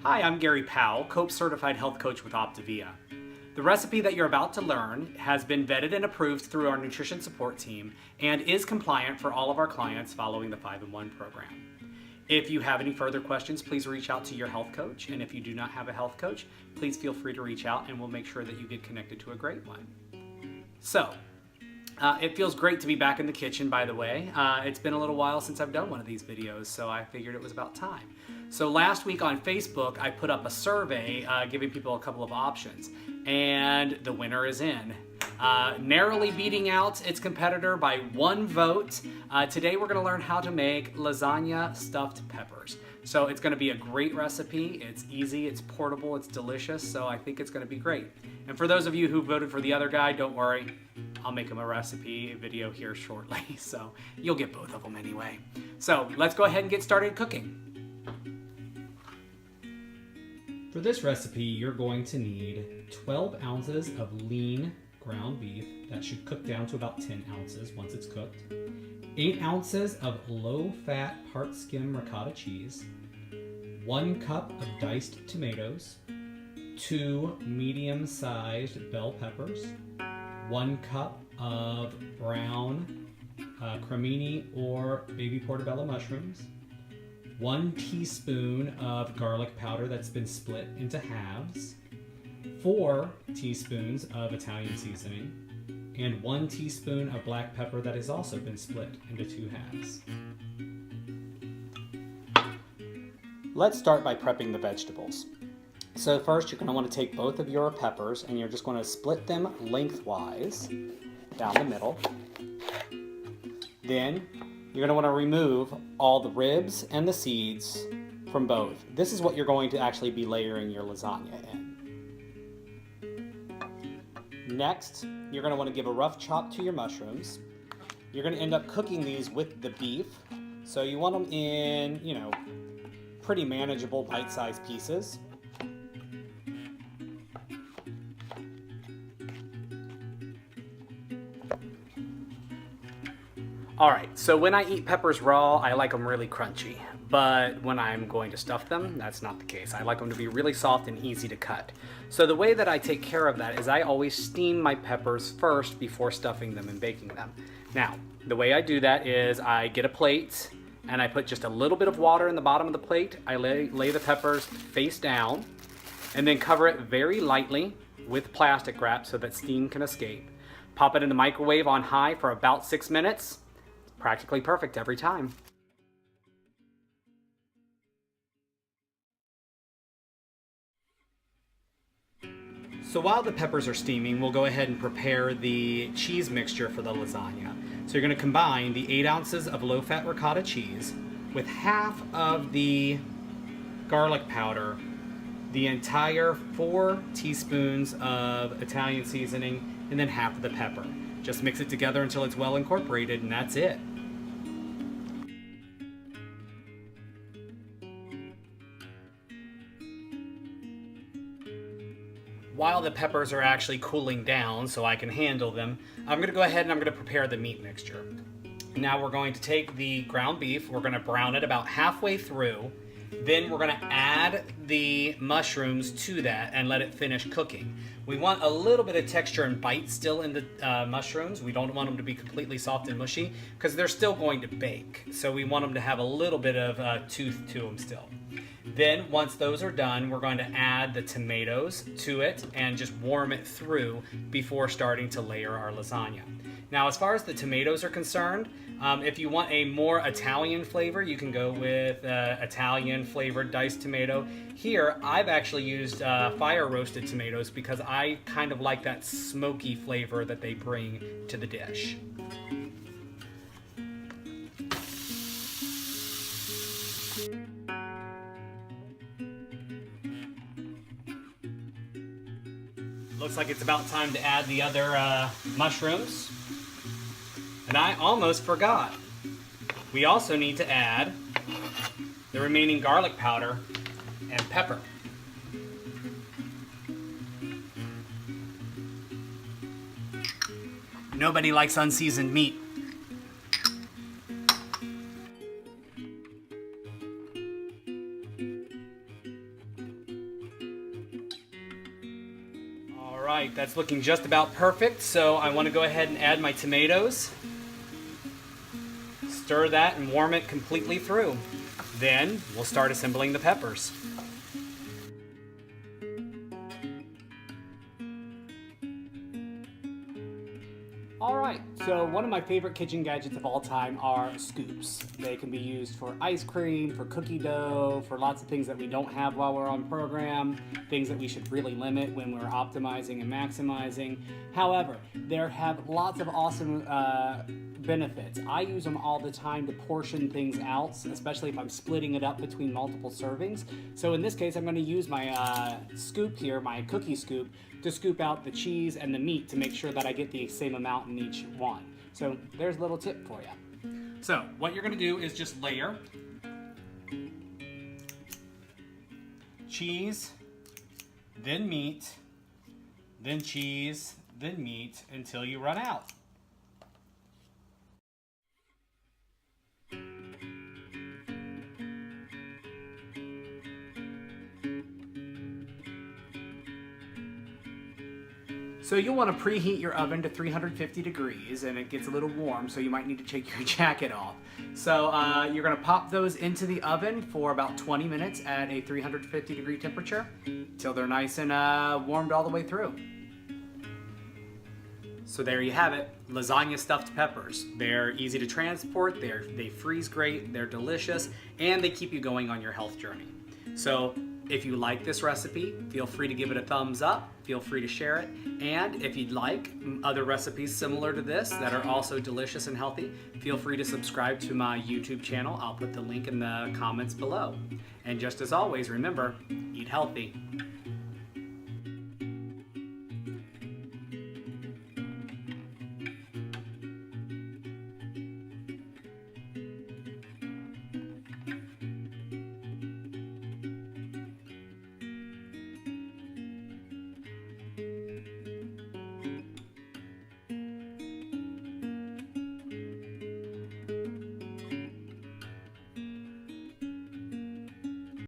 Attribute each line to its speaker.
Speaker 1: Hi, I'm Gary Powell, COPE Certified Health Coach with Optavia. The recipe that you're about to learn has been vetted and approved through our nutrition support team and is compliant for all of our clients following the 5-in-1 program. If you have any further questions, please reach out to your health coach. And if you do not have a health coach, please feel free to reach out and we'll make sure that you get connected to a great one. So, it feels great to be back in the kitchen, by the way. It's been a little while since I've done one of these videos, so I figured it was about time. So last week on Facebook, I put up a survey giving people a couple of options, and the winner is in. Narrowly beating out its competitor by 1 vote. Today we're going to learn how to make lasagna stuffed peppers. So it's going to be a great recipe. It's easy, it's portable, it's delicious, so I think it's going to be great. And for those of you who voted for the other guy, don't worry. I'll make him a recipe video here shortly, so you'll get both of them anyway. So let's go ahead and get started cooking. For this recipe, you're going to need 12 ounces of lean ground beef. That should cook down to about 10 ounces once it's cooked. 8 ounces of low-fat part skim ricotta cheese. 1 cup of diced tomatoes. 2 medium-sized bell peppers. 1 cup of brown cremini or baby portobello mushrooms. 1 teaspoon of garlic powder that's been split into halves. 4 teaspoons of Italian seasoning. And 1 teaspoon of black pepper that has also been split into 2 halves. Let's start by prepping the vegetables. So first you're going to want to take both of your peppers and you're just going to split them lengthwise down the middle. Then you're going to want to remove all the ribs and the seeds from both. This is what you're going to actually be layering your lasagna in. Next, you're going to want to give a rough chop to your mushrooms. You're going to end up cooking these with the beef. So you want them in, pretty manageable bite-sized pieces. Alright, so when I eat peppers raw, I like them really crunchy. But when I'm going to stuff them, that's not the case. I like them to be really soft and easy to cut. So the way that I take care of that is I always steam my peppers first before stuffing them and baking them. Now, the way I do that is I get a plate and I put just a little bit of water in the bottom of the plate. I lay the peppers face down and then cover it very lightly with plastic wrap so that steam can escape. Pop it in the microwave on high for about 6 minutes. Practically perfect every time. So while the peppers are steaming, we'll go ahead and prepare the cheese mixture for the lasagna. So you're going to combine the 8 ounces of low-fat ricotta cheese with half of the garlic powder, the entire 4 teaspoons of Italian seasoning, and then half of the pepper. Just mix it together until it's well incorporated, and that's it. While the peppers are actually cooling down so I can handle them, I'm going to go ahead and I'm going to prepare the meat mixture. Now we're going to take the ground beef, we're going to brown it about halfway through, then we're going to add the mushrooms to that and let it finish cooking. We want a little bit of texture and bite still in the mushrooms. We don't want them to be completely soft and mushy because they're still going to bake. So we want them to have a little bit of tooth to them still. Then once those are done, we're going to add the tomatoes to it and just warm it through before starting to layer our lasagna. Now as far as the tomatoes are concerned, if you want a more Italian flavor, you can go with Italian flavored diced tomato. Here, I've actually used fire roasted tomatoes because I kind of like that smoky flavor that they bring to the dish. Looks like it's about time to add the other mushrooms. And I almost forgot. We also need to add the remaining garlic powder and pepper. Nobody likes unseasoned meat. that's looking just about perfect, so I want to go ahead and add my tomatoes. Stir that and warm it completely through. Then we'll start assembling the peppers. Alright, so one of my favorite kitchen gadgets of all time are scoops. They can be used for ice cream, for cookie dough, for lots of things that we don't have while we're on program, things that we should really limit when we're optimizing and maximizing. However, they have lots of awesome benefits. I use them all the time to portion things out, especially if I'm splitting it up between multiple servings. So in this case, I'm going to use my scoop here, my cookie scoop, to scoop out the cheese and the meat to make sure that I get the same amount in each one. So there's a little tip for you. So what you're going to do is just layer cheese, then meat, then cheese, then meat until you run out. So you'll want to preheat your oven to 350 degrees, and it gets a little warm, so you might need to take your jacket off. So you're going to pop those into the oven for about 20 minutes at a 350 degree temperature till they're nice and warmed all the way through. So there you have it, lasagna stuffed peppers. They're easy to transport, they freeze great, they're delicious, and they keep you going on your health journey. So if you like this recipe, feel free to give it a thumbs up, feel free to share it, and if you'd like other recipes similar to this that are also delicious and healthy, feel free to subscribe to my YouTube channel. I'll put the link in the comments below. And just as always, remember, eat healthy.